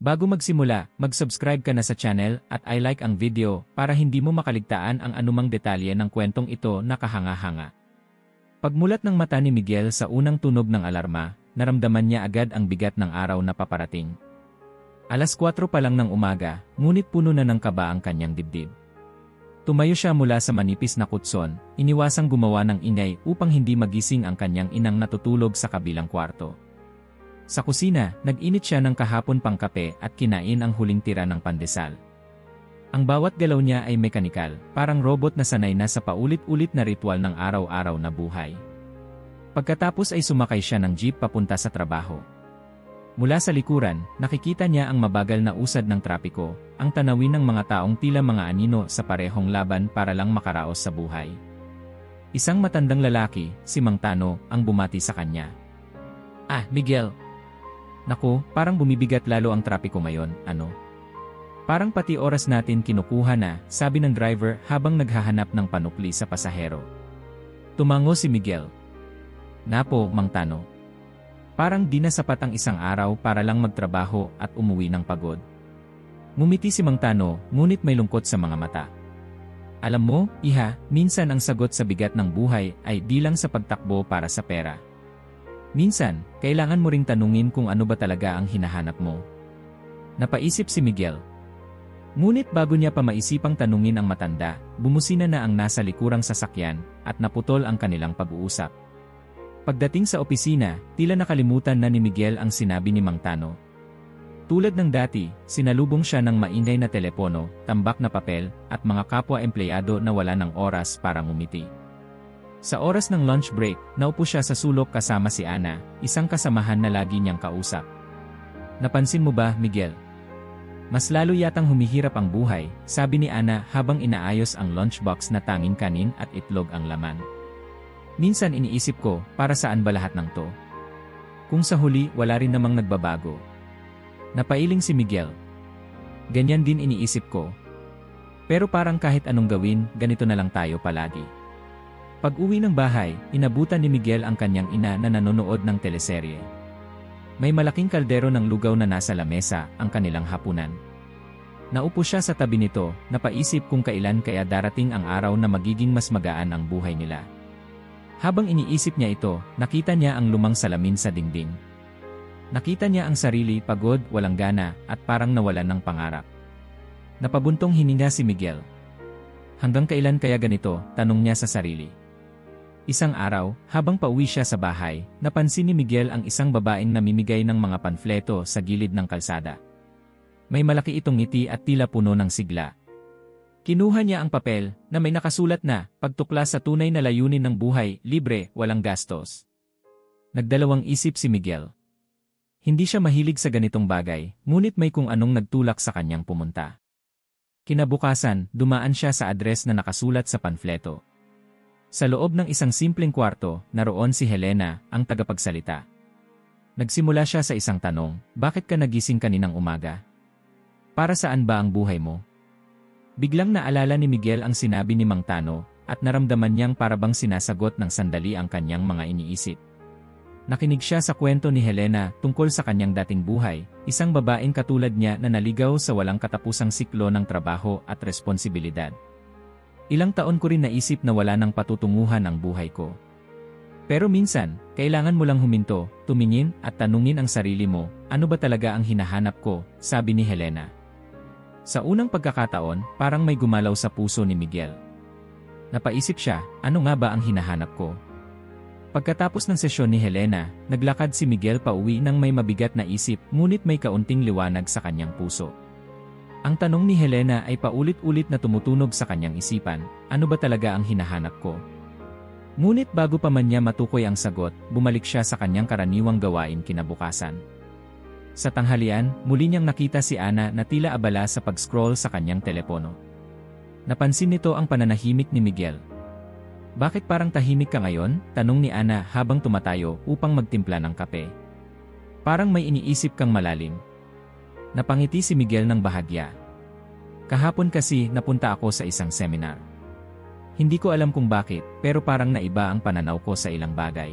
Bago magsimula, mag-subscribe ka na sa channel at i-like ang video para hindi mo makaligtaan ang anumang detalye ng kwentong ito na kahanga-hanga. Pagmulat ng mata ni Miguel sa unang tunog ng alarma, naramdaman niya agad ang bigat ng araw na paparating. Alas 4 pa lang ng umaga, ngunit puno na ng kaba ang kanyang dibdib. Tumayo siya mula sa manipis na kutson, iniwasang gumawa ng ingay upang hindi magising ang kanyang inang natutulog sa kabilang kwarto. Sa kusina, nag-init siya ng kahapon pang kape at kinain ang huling tira ng pandesal. Ang bawat galaw niya ay mekanikal, parang robot na sanay na sa paulit-ulit na ritual ng araw-araw na buhay. Pagkatapos ay sumakay siya ng jeep papunta sa trabaho. Mula sa likuran, nakikita niya ang mabagal na usad ng trapiko, ang tanawin ng mga taong tila mga anino sa parehong laban para lang makaraos sa buhay. Isang matandang lalaki, si Mang Tano, ang bumati sa kanya. "Ah, Miguel. Naku, parang bumibigat lalo ang trapiko ngayon, ano? Parang pati oras natin kinukuha na," sabi ng driver habang naghahanap ng panukli sa pasahero. Tumango si Miguel. "Napo, Mang Tano. Parang di na sapat ang isang araw para lang magtrabaho at umuwi ng pagod." Ngumiti si Mang Tano, ngunit may lungkot sa mga mata. "Alam mo, iha, minsan ang sagot sa bigat ng buhay ay di lang sa pagtakbo para sa pera. Minsan, kailangan mo ring tanungin kung ano ba talaga ang hinahanap mo." Napaisip si Miguel. Ngunit bago niya pa maisipang tanungin ang matanda, bumusina na ang nasa likurang sasakyan at naputol ang kanilang pag-uusap. Pagdating sa opisina, tila nakalimutan na ni Miguel ang sinabi ni Mang Tano. Tulad ng dati, sinalubong siya ng maingay na telepono, tambak na papel, at mga kapwa-empleyado na wala ng oras para ngumiti. Sa oras ng lunch break, naupo siya sa sulok kasama si Ana, isang kasamahan na lagi niyang kausap. "Napansin mo ba, Miguel? Mas lalo yatang humihirap ang buhay," sabi ni Ana habang inaayos ang lunchbox na tanging kanin at itlog ang laman. "Minsan iniisip ko, para saan ba lahat ng to? Kung sa huli wala rin namang nagbabago." Napailing si Miguel. "Ganyan din iniisip ko. Pero parang kahit anong gawin, ganito na lang tayo palagi." Pag-uwi ng bahay, inabutan ni Miguel ang kanyang ina na nanonood ng teleserye. May malaking kaldero ng lugaw na nasa lamesa, ang kanilang hapunan. Naupo siya sa tabi nito, napaisip kung kailan kaya darating ang araw na magiging mas magaan ang buhay nila. Habang iniisip niya ito, nakita niya ang lumang salamin sa dingding. Nakita niya ang sarili pagod, walang gana, at parang nawalan ng pangarap. Napabuntong hininga si Miguel. Hanggang kailan kaya ganito, tanong niya sa sarili. Isang araw, habang pauwi siya sa bahay, napansin ni Miguel ang isang babaeng namimigay ng mga panfleto sa gilid ng kalsada. May malaki itong ngiti at tila puno ng sigla. Kinuha niya ang papel, na may nakasulat na, "Pagtuklas sa tunay na layunin ng buhay, libre, walang gastos." Nagdalawang isip si Miguel. Hindi siya mahilig sa ganitong bagay, ngunit may kung anong nagtulak sa kanyang pumunta. Kinabukasan, dumaan siya sa address na nakasulat sa panfleto. Sa loob ng isang simpleng kwarto, naroon si Helena, ang tagapagsalita. Nagsimula siya sa isang tanong, "Bakit ka nagising kaninang umaga? Para saan ba ang buhay mo?" Biglang naalala ni Miguel ang sinabi ni Mang Tano, at naramdaman niyang parabang sinasagot ng sandali ang kanyang mga iniisip. Nakinig siya sa kwento ni Helena tungkol sa kanyang dating buhay, isang babaeng katulad niya na naligaw sa walang katapusang siklo ng trabaho at responsibilidad. "Ilang taon ko rin naisip na wala nang patutunguhan ang buhay ko. Pero minsan, kailangan mo lang huminto, tumingin at tanungin ang sarili mo, ano ba talaga ang hinahanap ko," sabi ni Helena. Sa unang pagkakataon, parang may gumalaw sa puso ni Miguel. Napaisip siya, ano nga ba ang hinahanap ko? Pagkatapos ng sesyon ni Helena, naglakad si Miguel pauwi ng may mabigat na isip ngunit may kaunting liwanag sa kanyang puso. Ang tanong ni Helena ay paulit-ulit na tumutunog sa kanyang isipan, ano ba talaga ang hinahanap ko? Ngunit bago pa man niya matukoy ang sagot, bumalik siya sa kanyang karaniwang gawain kinabukasan. Sa tanghalian, muli niyang nakita si Ana na tila abala sa pag-scroll sa kanyang telepono. Napansin nito ang pananahimik ni Miguel. "Bakit parang tahimik ka ngayon?" tanong ni Ana habang tumatayo upang magtimpla ng kape. "Parang may iniisip kang malalim." Napangiti si Miguel ng bahagya. "Kahapon kasi napunta ako sa isang seminar. Hindi ko alam kung bakit, pero parang naiba ang pananaw ko sa ilang bagay."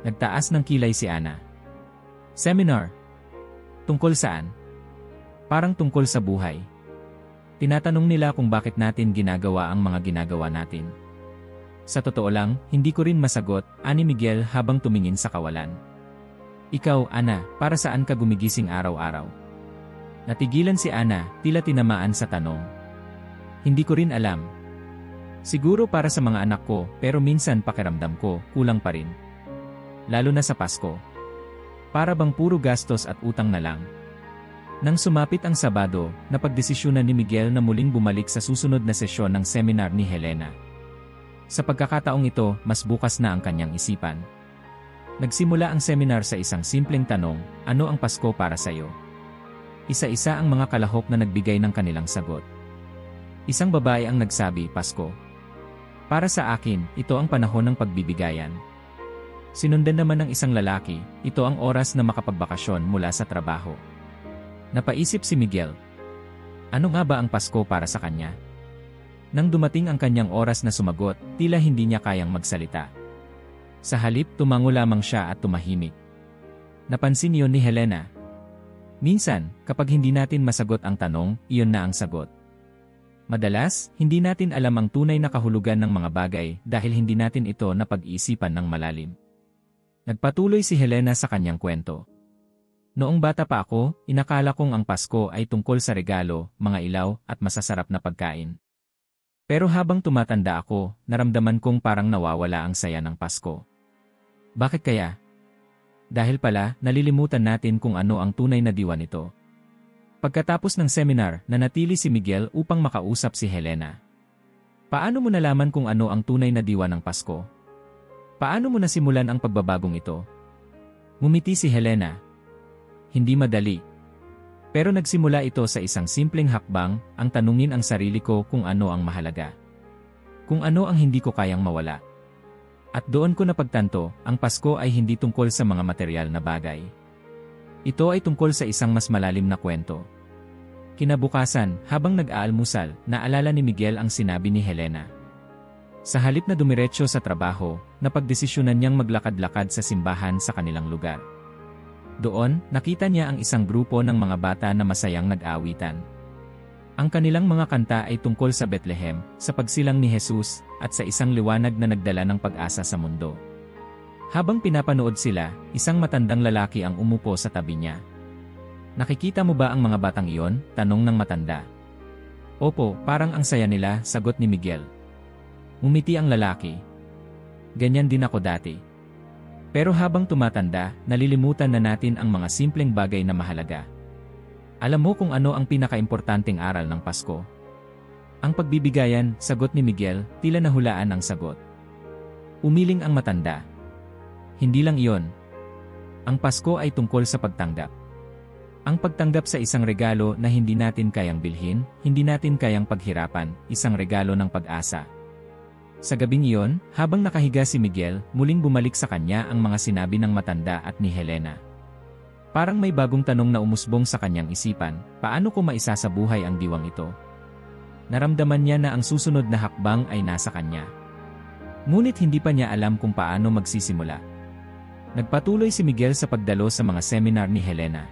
Nagtaas ng kilay si Ana. "Seminar? Tungkol saan?" Parang tungkol sa buhay. Tinatanong nila kung bakit natin ginagawa ang mga ginagawa natin. Sa totoo lang, hindi ko rin masagot, ani Miguel habang tumingin sa kawalan. Ikaw, Ana, para saan ka gumigising araw-araw? Natigilan si Ana, tila tinamaan sa tanong. Hindi ko rin alam. Siguro para sa mga anak ko, pero minsan pakiramdam ko, kulang pa rin. Lalo na sa Pasko. Para bang puro gastos at utang na lang. Nang sumapit ang Sabado, napagdesisyonan ni Miguel na muling bumalik sa susunod na sesyon ng seminar ni Helena. Sa pagkakataong ito, mas bukas na ang kanyang isipan. Nagsimula ang seminar sa isang simpleng tanong, ano ang Pasko para sa iyo? Isa-isa ang mga kalahok na nagbigay ng kanilang sagot. Isang babae ang nagsabi, Pasko. Para sa akin, ito ang panahon ng pagbibigayan. Sinundan naman ng isang lalaki, ito ang oras na makapagbakasyon mula sa trabaho. Napaisip si Miguel. Ano nga ba ang Pasko para sa kanya? Nang dumating ang kanyang oras na sumagot, tila hindi niya kayang magsalita. Sa halip, tumango lamang siya at tumahimik. Napansin iyon ni Helena. Minsan, kapag hindi natin masagot ang tanong, iyon na ang sagot. Madalas, hindi natin alam ang tunay na kahulugan ng mga bagay dahil hindi natin ito napag-iisipan ng malalim. Nagpatuloy si Helena sa kanyang kwento. Noong bata pa ako, inakala kong ang Pasko ay tungkol sa regalo, mga ilaw, at masasarap na pagkain. Pero habang tumatanda ako, naramdaman kong parang nawawala ang saya ng Pasko. Bakit kaya? Dahil pala, nalilimutan natin kung ano ang tunay na diwa nito. Pagkatapos ng seminar, nanatili si Miguel upang makausap si Helena. Paano mo nalaman kung ano ang tunay na diwa ng Pasko? Paano mo nasimulan ang pagbabagong ito? Ngumiti si Helena. Hindi madali. Pero nagsimula ito sa isang simpleng hakbang, ang tanungin ang sarili ko kung ano ang mahalaga. Kung ano ang hindi ko kayang mawala. At doon ko napagtanto, ang Pasko ay hindi tungkol sa mga material na bagay. Ito ay tungkol sa isang mas malalim na kwento. Kinabukasan, habang nag-aalmusal, naalala ni Miguel ang sinabi ni Helena. Sa halip na dumiretso sa trabaho, napagdesisyonan niyang maglakad-lakad sa simbahan sa kanilang lugar. Doon, nakita niya ang isang grupo ng mga bata na masayang nag-aawitan. Ang kanilang mga kanta ay tungkol sa Bethlehem, sa pagsilang ni Jesus, at sa isang liwanag na nagdala ng pag-asa sa mundo. Habang pinapanood sila, isang matandang lalaki ang umupo sa tabi niya. Nakikita mo ba ang mga batang iyon? Tanong ng matanda. Opo, parang ang saya nila, sagot ni Miguel. Ngumiti ang lalaki. Ganyan din ako dati. Pero habang tumatanda, nalilimutan na natin ang mga simpleng bagay na mahalaga. Alam mo kung ano ang pinakaimportanteng aral ng Pasko? Ang pagbibigayan, sagot ni Miguel, tila nahulaan ang sagot. Umiling ang matanda. Hindi lang iyon. Ang Pasko ay tungkol sa pagtanggap. Ang pagtanggap sa isang regalo na hindi natin kayang bilhin, hindi natin kayang paghirapan, isang regalo ng pag-asa. Sa gabing iyon, habang nakahiga si Miguel, muling bumalik sa kanya ang mga sinabi ng matanda at ni Helena. Parang may bagong tanong na umusbong sa kanyang isipan, paano ko maisasabuhay ang diwang ito? Naramdaman niya na ang susunod na hakbang ay nasa kanya. Ngunit hindi pa niya alam kung paano magsisimula. Nagpatuloy si Miguel sa pagdalo sa mga seminar ni Helena.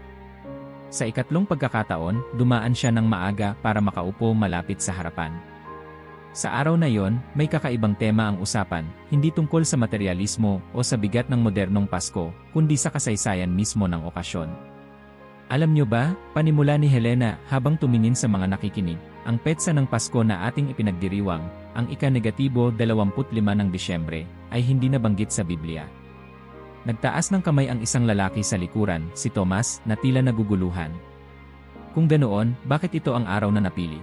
Sa ikatlong pagkakataon, dumaan siya ng maaga para makaupo malapit sa harapan. Sa araw na yon, may kakaibang tema ang usapan, hindi tungkol sa materialismo o sa bigat ng modernong Pasko, kundi sa kasaysayan mismo ng okasyon. Alam niyo ba, panimula ni Helena habang tumingin sa mga nakikinig, ang petsa ng Pasko na ating ipinagdiriwang, ang ika-25 ng Disyembre, ay hindi nabanggit sa Biblia. Nagtaas ng kamay ang isang lalaki sa likuran, si Tomas, na tila naguguluhan. Kung ganoon, bakit ito ang araw na napili?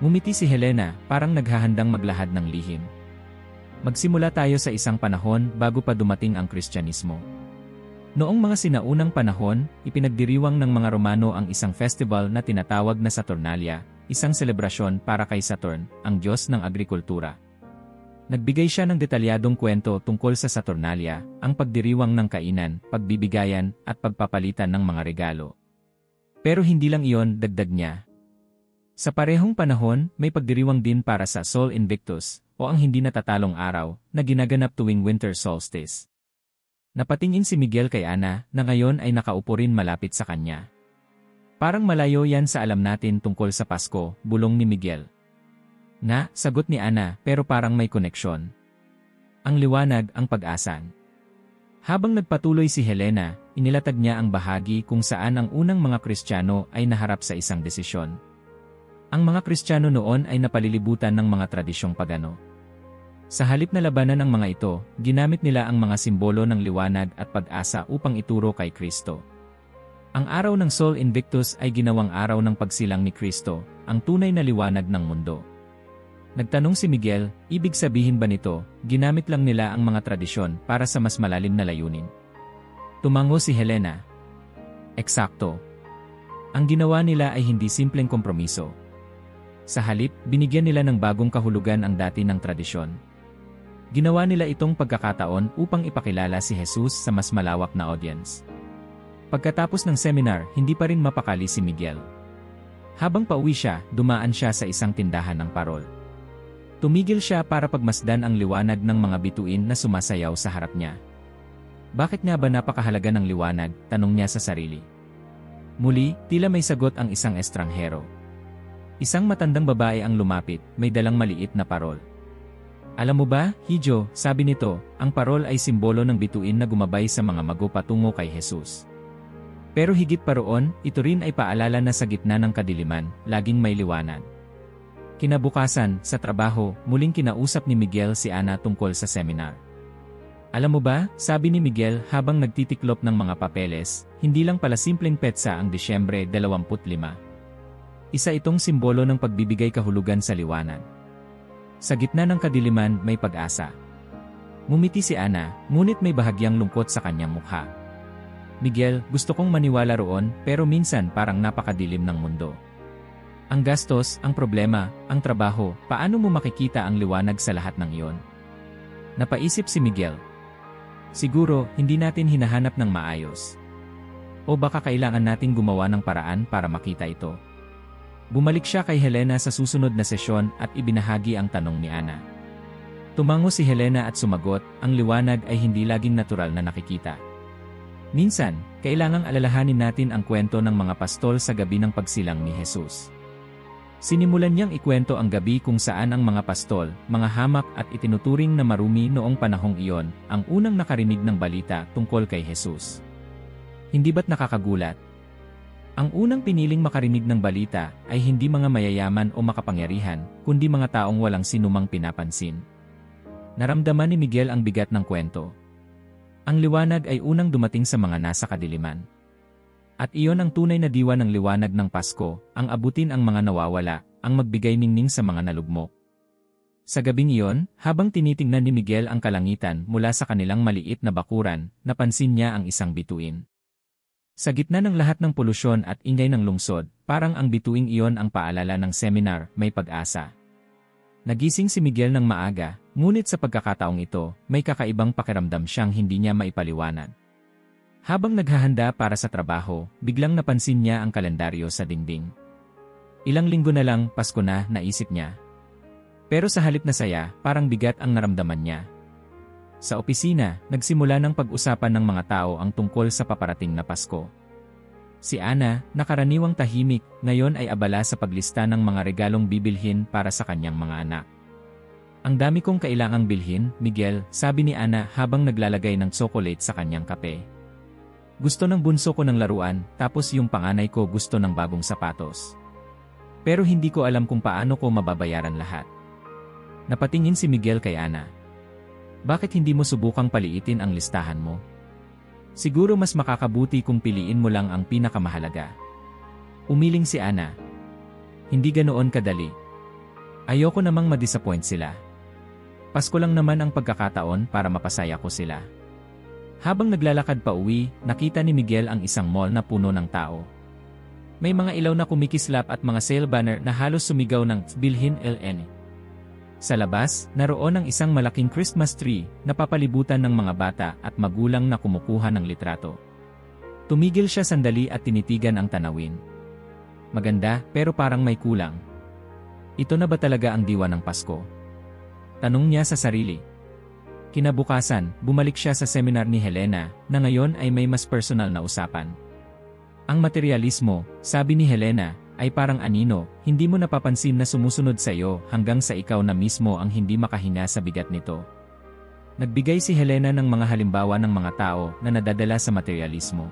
Ngumiti si Helena, parang naghahandang maglahad ng lihim. Magsimula tayo sa isang panahon bago pa dumating ang Kristyanismo. Noong mga sinaunang panahon, ipinagdiriwang ng mga Romano ang isang festival na tinatawag na Saturnalia, isang selebrasyon para kay Saturn, ang Diyos ng agrikultura. Nagbigay siya ng detalyadong kwento tungkol sa Saturnalia, ang pagdiriwang ng kainan, pagbibigayan, at pagpapalitan ng mga regalo. Pero hindi lang iyon, dagdag niya. Sa parehong panahon, may pagdiriwang din para sa Sol Invictus, o ang hindi natatalong araw, na ginaganap tuwing winter solstice. Napatingin si Miguel kay Ana, na ngayon ay nakaupo rin malapit sa kanya. Parang malayo yan sa alam natin tungkol sa Pasko, bulong ni Miguel. Sagot ni Ana, pero parang may koneksyon. Ang liwanag, ang pag-asa. Habang nagpatuloy si Helena, inilatag niya ang bahagi kung saan ang unang mga Kristiyano ay naharap sa isang desisyon. Ang mga Kristiyano noon ay napalilibutan ng mga tradisyong pagano. Sa halip na labanan ang mga ito, ginamit nila ang mga simbolo ng liwanag at pag-asa upang ituro kay Kristo. Ang araw ng Sol Invictus ay ginawang araw ng pagsilang ni Kristo, ang tunay na liwanag ng mundo. Nagtanong si Miguel, ibig sabihin ba nito, ginamit lang nila ang mga tradisyon para sa mas malalim na layunin? Tumango si Helena. Eksakto. Ang ginawa nila ay hindi simpleng kompromiso. Sa halip, binigyan nila ng bagong kahulugan ang dati ng tradisyon. Ginawa nila itong pagkakataon upang ipakilala si Jesus sa mas malawak na audience. Pagkatapos ng seminar, hindi pa rin mapakali si Miguel. Habang pauwi siya, dumaan siya sa isang tindahan ng parol. Tumigil siya para pagmasdan ang liwanag ng mga bituin na sumasayaw sa harap niya. Bakit nga ba napakahalaga ng liwanag? Tanong niya sa sarili. Muli, tila may sagot ang isang estranghero. Isang matandang babae ang lumapit, may dalang maliit na parol. Alam mo ba, Hijo, sabi nito, ang parol ay simbolo ng bituin na gumabay sa mga mago patungo kay Jesus. Pero higit pa roon, ito rin ay paalala na sa gitna ng kadiliman, laging may liwanag. Kinabukasan, sa trabaho, muling kinausap ni Miguel si Ana tungkol sa seminar. Alam mo ba, sabi ni Miguel habang nagtitiklop ng mga papeles, hindi lang pala simpleng petsa ang Disyembre 25. Isa itong simbolo ng pagbibigay kahulugan sa liwanag. Sa gitna ng kadiliman, may pag-asa. Ngumiti si Ana, ngunit may bahagyang lungkot sa kanyang mukha. Miguel, gusto kong maniwala roon, pero minsan parang napakadilim ng mundo. Ang gastos, ang problema, ang trabaho, paano mo makikita ang liwanag sa lahat ng iyon? Napaisip si Miguel. Siguro, hindi natin hinahanap ng maayos. O baka kailangan nating gumawa ng paraan para makita ito. Bumalik siya kay Helena sa susunod na sesyon at ibinahagi ang tanong ni Ana. Tumango si Helena at sumagot, ang liwanag ay hindi laging natural na nakikita. Minsan, kailangang alalahanin natin ang kwento ng mga pastol sa gabi ng pagsilang ni Jesus. Sinimulan niyang ikwento ang gabi kung saan ang mga pastol, mga hamak at itinuturing na marumi noong panahong iyon, ang unang nakarinig ng balita tungkol kay Jesus. Hindi ba't nakakagulat? Ang unang piniling makarinig ng balita ay hindi mga mayayaman o makapangyarihan, kundi mga taong walang sinumang pinapansin. Naramdaman ni Miguel ang bigat ng kwento. Ang liwanag ay unang dumating sa mga nasa kadiliman. At iyon ang tunay na diwa ng liwanag ng Pasko, ang abutin ang mga nawawala, ang magbigay ningning sa mga nalugmok. Sa gabing iyon, habang tinitingnan ni Miguel ang kalangitan mula sa kanilang maliit na bakuran, napansin niya ang isang bituin. Sa gitna ng lahat ng polusyon at ingay ng lungsod, parang ang bituing iyon ang paalala ng seminar, may pag-asa. Nagising si Miguel ng maaga, ngunit sa pagkakataong ito, may kakaibang pakiramdam siyang hindi niya maipaliwanag. Habang naghahanda para sa trabaho, biglang napansin niya ang kalendaryo sa dingding. Ilang linggo na lang, Pasko na, naisip niya. Pero sa halip na saya, parang bigat ang naramdaman niya. Sa opisina, nagsimula ng pag-usapan ng mga tao ang tungkol sa paparating na Pasko. Si Ana, nakaraniwang tahimik, ngayon ay abala sa paglista ng mga regalong bibilhin para sa kanyang mga anak. Ang dami kong kailangang bilhin, Miguel, sabi ni Ana habang naglalagay ng tsokolate sa kanyang kape. Gusto ng bunso ko ng laruan, tapos yung panganay ko gusto ng bagong sapatos. Pero hindi ko alam kung paano ko mababayaran lahat. Napatingin si Miguel kay Ana. Bakit hindi mo subukang paliitin ang listahan mo? Siguro mas makakabuti kung piliin mo lang ang pinakamahalaga. Umiling si Ana. Hindi ganoon kadali. Ayoko namang madisappoint sila. Pasko lang naman ang pagkakataon para mapasaya ko sila. Habang naglalakad pa uwi, nakita ni Miguel ang isang mall na puno ng tao. May mga ilaw na kumikislap at mga sale banner na halos sumigaw ng "Bilhin LN". Sa labas, naroon ang isang malaking Christmas tree na papalibutan ng mga bata at magulang na kumukuha ng litrato. Tumigil siya sandali at tinitigan ang tanawin. Maganda, pero parang may kulang. Ito na ba talaga ang diwa ng Pasko? Tanong niya sa sarili. Kinabukasan, bumalik siya sa seminar ni Helena, na ngayon ay may mas personal na usapan. Ang materialismo, sabi ni Helena, ay parang anino, hindi mo napapansin na sumusunod sa iyo hanggang sa ikaw na mismo ang hindi makahinga sa bigat nito. Nagbigay si Helena ng mga halimbawa ng mga tao na nadadala sa materialismo.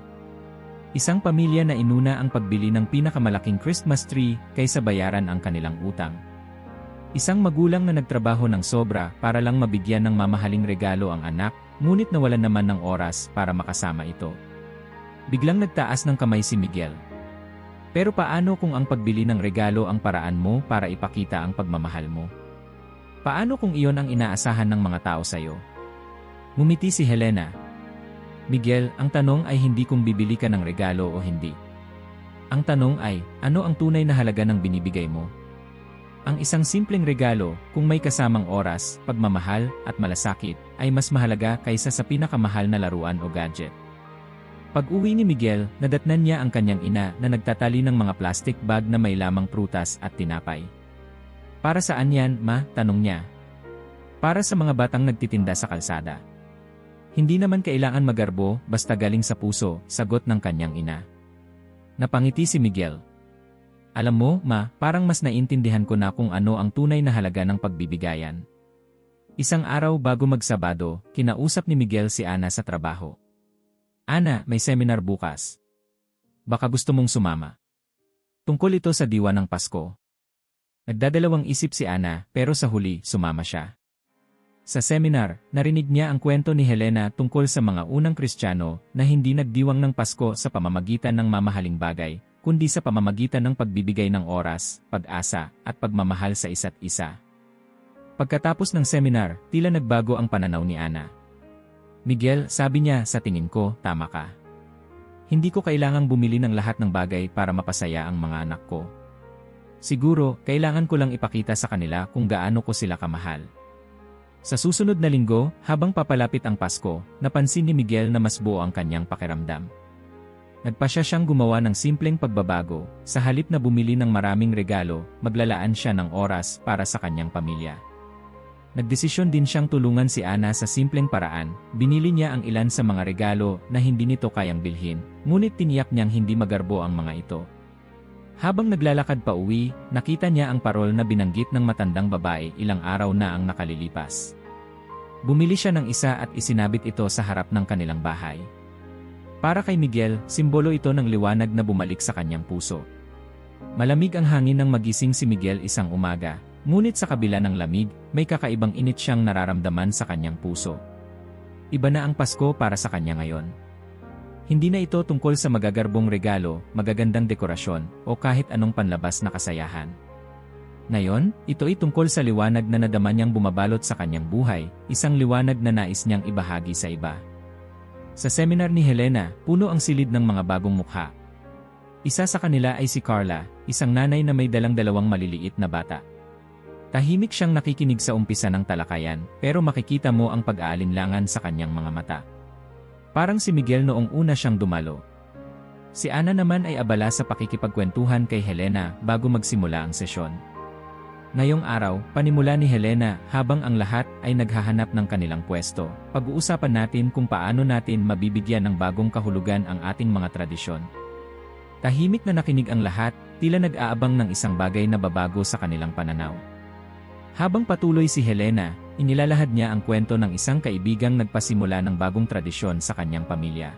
Isang pamilya na inuna ang pagbili ng pinakamalaking Christmas tree kaysa bayaran ang kanilang utang. Isang magulang na nagtrabaho ng sobra para lang mabigyan ng mamahaling regalo ang anak, ngunit nawalan naman ng oras para makasama ito. Biglang nagtaas ng kamay si Miguel. Pero paano kung ang pagbili ng regalo ang paraan mo para ipakita ang pagmamahal mo? Paano kung iyon ang inaasahan ng mga tao sa iyo? Ngumiti si Helena. Miguel, ang tanong ay hindi kung bibili ka ng regalo o hindi. Ang tanong ay, ano ang tunay na halaga ng binibigay mo? Ang isang simpleng regalo, kung may kasamang oras, pagmamahal, at malasakit, ay mas mahalaga kaysa sa pinakamahal na laruan o gadget. Pag-uwi ni Miguel, nadatnan niya ang kanyang ina na nagtatali ng mga plastic bag na may lamang prutas at tinapay. Para saan yan, ma? Tanong niya. Para sa mga batang nagtitinda sa kalsada. Hindi naman kailangan magarbo, basta galing sa puso, sagot ng kanyang ina. Napangiti si Miguel. Alam mo, ma, parang mas naintindihan ko na kung ano ang tunay na halaga ng pagbibigayan. Isang araw bago magsabado, kinausap ni Miguel si Ana sa trabaho. Ana, may seminar bukas. Baka gusto mong sumama. Tungkol ito sa diwa ng Pasko. Nagdadalawang isip si Ana, pero sa huli, sumama siya. Sa seminar, narinig niya ang kwento ni Helena tungkol sa mga unang Kristiyano na hindi nagdiwang ng Pasko sa pamamagitan ng mamahaling bagay, kundi sa pamamagitan ng pagbibigay ng oras, pag-asa, at pagmamahal sa isa't isa. Pagkatapos ng seminar, tila nagbago ang pananaw ni Ana. Miguel, sabi niya, sa tingin ko, tama ka. Hindi ko kailangang bumili ng lahat ng bagay para mapasaya ang mga anak ko. Siguro, kailangan ko lang ipakita sa kanila kung gaano ko sila kamahal. Sa susunod na linggo, habang papalapit ang Pasko, napansin ni Miguel na mas buo ang kanyang pakiramdam. Nagpasya siyang gumawa ng simpleng pagbabago, sa halip na bumili ng maraming regalo, maglalaan siya ng oras para sa kanyang pamilya. Nagdesisyon din siyang tulungan si Ana sa simpleng paraan, binili niya ang ilan sa mga regalo na hindi nito kayang bilhin, ngunit tiniyak niyang hindi magarbo ang mga ito. Habang naglalakad pa uwi, nakita niya ang parol na binanggit ng matandang babae ilang araw na ang nakalilipas. Bumili siya ng isa at isinabit ito sa harap ng kanilang bahay. Para kay Miguel, simbolo ito ng liwanag na bumalik sa kanyang puso. Malamig ang hangin nang magising si Miguel isang umaga. Ngunit sa kabila ng lamig, may kakaibang init siyang nararamdaman sa kanyang puso. Iba na ang Pasko para sa kanya ngayon. Hindi na ito tungkol sa magagarbong regalo, magagandang dekorasyon, o kahit anong panlabas na kasayahan. Ngayon, ito ay tungkol sa liwanag na nadama niyang bumabalot sa kanyang buhay, isang liwanag na nais niyang ibahagi sa iba. Sa seminar ni Helena, puno ang silid ng mga bagong mukha. Isa sa kanila ay si Carla, isang nanay na may dalang dalawang maliliit na bata. Tahimik siyang nakikinig sa umpisa ng talakayan, pero makikita mo ang pag-aalinlangan sa kanyang mga mata. Parang si Miguel noong una siyang dumalo. Si Ana naman ay abala sa pakikipagkwentuhan kay Helena bago magsimula ang sesyon. Ngayong araw, panimula ni Helena habang ang lahat ay naghahanap ng kanilang pwesto. Pag-uusapan natin kung paano natin mabibigyan ng bagong kahulugan ang ating mga tradisyon. Tahimik na nakinig ang lahat, tila nag-aabang ng isang bagay na babago sa kanilang pananaw. Habang patuloy si Helena, inilalahad niya ang kwento ng isang kaibigang nagpasimula ng bagong tradisyon sa kanyang pamilya.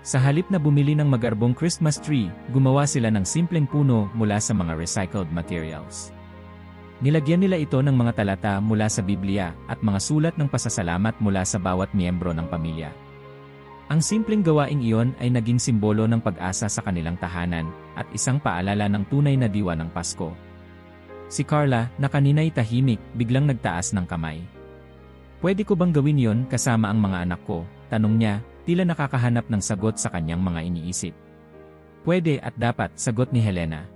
Sa halip na bumili ng magarbong Christmas tree, gumawa sila ng simpleng puno mula sa mga recycled materials. Nilagyan nila ito ng mga talata mula sa Biblia at mga sulat ng pasasalamat mula sa bawat miyembro ng pamilya. Ang simpleng gawaing iyon ay naging simbolo ng pag-asa sa kanilang tahanan at isang paalala ng tunay na diwa ng Pasko. Si Carla, na kanina'y tahimik, biglang nagtaas ng kamay. Pwede ko bang gawin yon kasama ang mga anak ko? Tanong niya, tila nakakahanap ng sagot sa kanyang mga iniisip. Pwede at dapat, sagot ni Helena.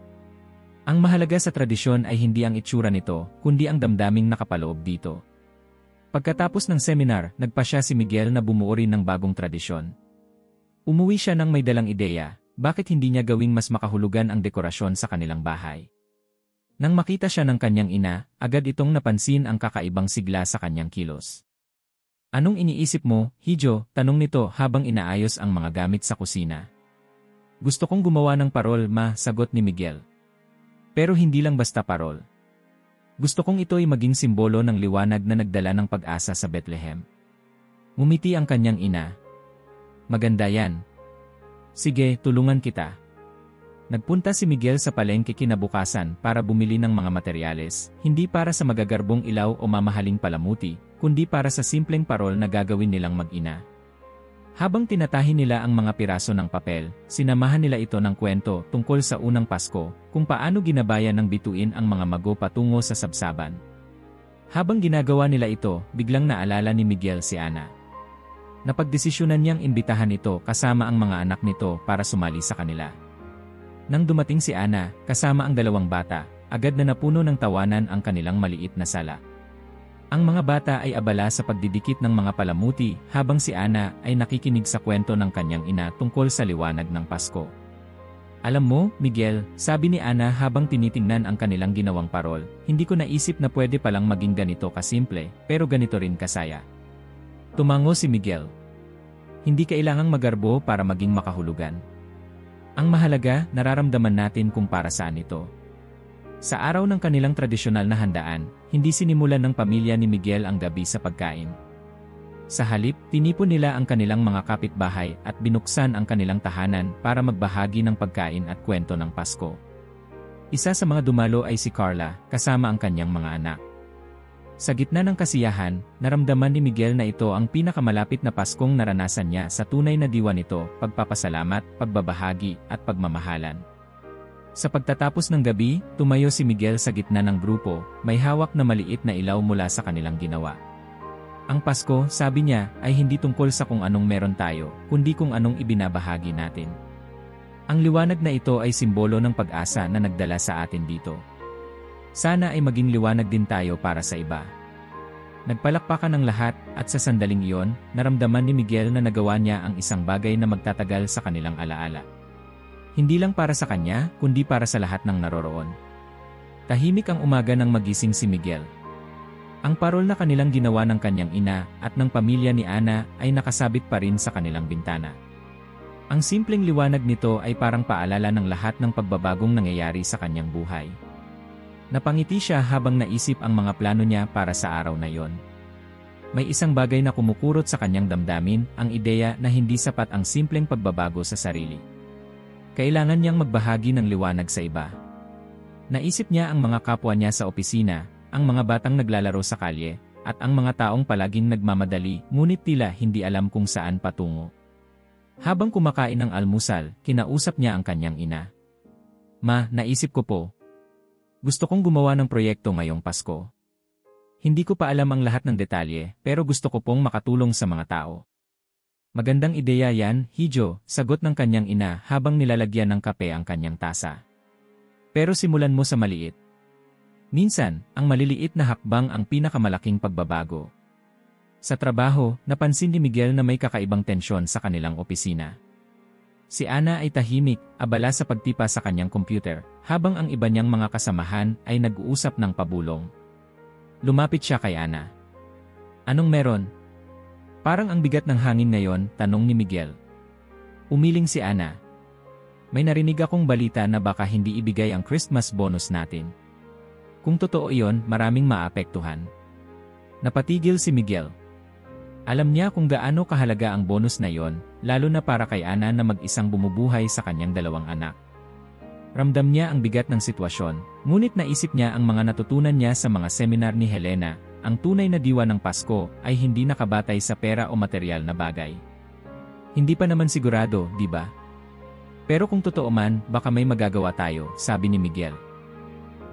Ang mahalaga sa tradisyon ay hindi ang itsura nito, kundi ang damdaming nakapaloob dito. Pagkatapos ng seminar, nagpasya si Miguel na bumuo rin ng bagong tradisyon. Umuwi siya ng may dalang ideya, bakit hindi niya gawing mas makahulugan ang dekorasyon sa kanilang bahay? Nang makita siya ng kanyang ina, agad itong napansin ang kakaibang sigla sa kanyang kilos. Anong iniisip mo, Hijo? Tanong nito habang inaayos ang mga gamit sa kusina. Gusto kong gumawa ng parol, ma, sagot ni Miguel. Pero hindi lang basta parol. Gusto kong ito'y maging simbolo ng liwanag na nagdala ng pag-asa sa Bethlehem. Ngumiti ang kanyang ina. Maganda yan. Sige, tulungan kita. Nagpunta si Miguel sa palengke kinabukasan para bumili ng mga materyales, hindi para sa magagarbong ilaw o mamahaling palamuti, kundi para sa simpleng parol na gagawin nilang mag-ina. Habang tinatahi nila ang mga piraso ng papel, sinamahan nila ito ng kwento tungkol sa unang Pasko, kung paano ginabayan ng bituin ang mga mago patungo sa sabsaban. Habang ginagawa nila ito, biglang naalala ni Miguel si Ana. Napagdesisyonan niyang imbitahan ito kasama ang mga anak nito para sumali sa kanila. Nang dumating si Ana, kasama ang dalawang bata, agad na napuno ng tawanan ang kanilang maliit na sala. Ang mga bata ay abala sa pagdidikit ng mga palamuti habang si Ana ay nakikinig sa kwento ng kanyang ina tungkol sa liwanag ng Pasko. Alam mo, Miguel, sabi ni Ana habang tinitingnan ang kanilang ginawang parol, hindi ko naisip na pwede palang maging ganito kasimple, pero ganito rin kasaya. Tumango si Miguel. Hindi kailangang magarbo para maging makahulugan. Ang mahalaga, nararamdaman natin kung para saan ito. Sa araw ng kanilang tradisyonal na handaan, hindi sinimulan ng pamilya ni Miguel ang gabi sa pagkain. Sa halip, tinipon nila ang kanilang mga kapitbahay at binuksan ang kanilang tahanan para magbahagi ng pagkain at kwento ng Pasko. Isa sa mga dumalo ay si Carla, kasama ang kanyang mga anak. Sa gitna ng kasiyahan, naramdaman ni Miguel na ito ang pinakamalapit na Paskong naranasan niya sa tunay na diwa nito, pagpapasalamat, pagbabahagi, at pagmamahalan. Sa pagtatapos ng gabi, tumayo si Miguel sa gitna ng grupo, may hawak na maliit na ilaw mula sa kanilang ginawa. Ang Pasko, sabi niya, ay hindi tungkol sa kung anong meron tayo, kundi kung anong ibinabahagi natin. Ang liwanag na ito ay simbolo ng pag-asa na nagdala sa atin dito. Sana ay maging liwanag din tayo para sa iba. Nagpalakpakan ng lahat, at sa sandaling iyon, naramdaman ni Miguel na nagawa niya ang isang bagay na magtatagal sa kanilang alaala. Hindi lang para sa kanya, kundi para sa lahat ng naroroon. Tahimik ang umaga nang magising si Miguel. Ang parol na kanilang ginawa ng kanyang ina at ng pamilya ni Ana ay nakasabit pa rin sa kanilang bintana. Ang simpleng liwanag nito ay parang paalala ng lahat ng pagbabagong nangyayari sa kanyang buhay. Napangiti siya habang naisip ang mga plano niya para sa araw na yon. May isang bagay na kumukurot sa kanyang damdamin, ang ideya na hindi sapat ang simpleng pagbabago sa sarili. Kailangan niyang magbahagi ng liwanag sa iba. Naisip niya ang mga kapwa niya sa opisina, ang mga batang naglalaro sa kalye, at ang mga taong palaging nagmamadali ngunit tila hindi alam kung saan patungo. Habang kumakain ng almusal, kinausap niya ang kanyang ina. Ma, naisip ko po. Gusto kong gumawa ng proyekto ngayong Pasko. Hindi ko pa alam ang lahat ng detalye, pero gusto ko pong makatulong sa mga tao. Magandang ideya yan, Hijo, sagot ng kanyang ina habang nilalagyan ng kape ang kanyang tasa. Pero simulan mo sa maliit. Minsan, ang maliliit na hakbang ang pinakamalaking pagbabago. Sa trabaho, napansin ni Miguel na may kakaibang tensyon sa kanilang opisina. Si Ana ay tahimik, abala sa pagtipa sa kanyang computer, habang ang iba niyang mga kasamahan ay nag-uusap ng pabulong. Lumapit siya kay Ana. Anong meron? Parang ang bigat ng hangin ngayon, tanong ni Miguel. Umiling si Ana. May narinig akong balita na baka hindi ibigay ang Christmas bonus natin. Kung totoo iyon, maraming maapektuhan. Napatigil si Miguel. Alam niya kung gaano kahalaga ang bonus na iyon, lalo na para kay Ana na mag-isang bumubuhay sa kanyang dalawang anak. Ramdam niya ang bigat ng sitwasyon, ngunit naisip niya ang mga natutunan niya sa mga seminar ni Helena. Ang tunay na diwa ng Pasko ay hindi nakabatay sa pera o material na bagay. Hindi pa naman sigurado, di ba? Pero kung totoo man, baka may magagawa tayo, sabi ni Miguel.